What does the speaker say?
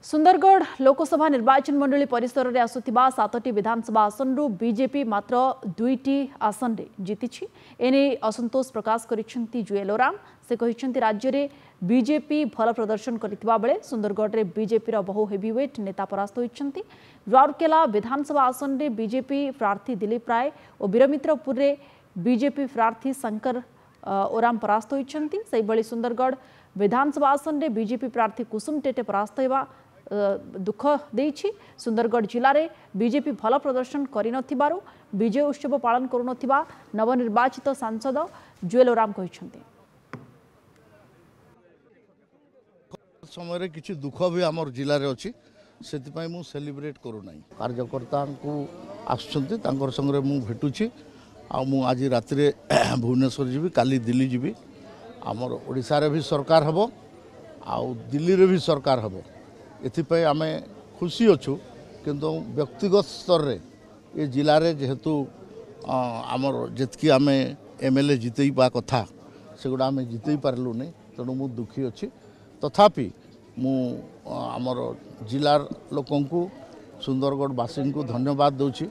सुंदरगढ़ लोकसभा निर्वाचन मंडली परिसर में आसुथिबा 7टी विधानसभा आसन रु बीजेपी मात्र 2टी आसन रे जीतिछि। एने असंतोष प्रकाश करिसेंती जुएल ओराम। से कहिसेंती राज्य में बीजेपी भल प्रदर्शन करथिबा बेले सुंदरगढ़ रे बीजेपी रो बहु हेवीवेट नेता परास्त होइछंती। राउरकेला विधानसभा आसन रे बीजेपी प्रार्थी दिलीप राय और वीरमित्रपुर रे बीजेपी प्रार्थी शंकर ओराम परास्त होइछंती। सेहि भली सुंदरगढ़ विधानसभा आसन रे बीजेपी प्रार्थी कुसुम टेटे परास्त हेबा दुख देइछि। सुंदरगढ़ जिले में बीजेपी भल प्रदर्शन करिनथिबारु विजय उत्सव पालन करुनथिबा नवनिर्वाचित सांसद जुएल ओराम कहिसेंती। समय किछि दुख भी आमर जिले में अच्छी से सेलिब्रेट करूना कार्यकर्ता को आसुँच संगे मुझे भेटुची आज राति भुवनेश्वर जी काली दिल्ली जी आमर ओडिशा रे भी सरकार हम आउ दिल्ली रे भी सरकार हम एथिपाई आमे खुशी अच्छु किंतु व्यक्तिगत स्तर रे ये जिले में जेहेतु आमर जितकी आमे एमएलए जितेबा कथा सेगुड़ा आमे जिते पार्लु नहीं तेणु मु दुखी अच्छी तथापि मु आमर जिलार लोकंकु सुंदरगढ़ वासी को धन्यवाद दूची।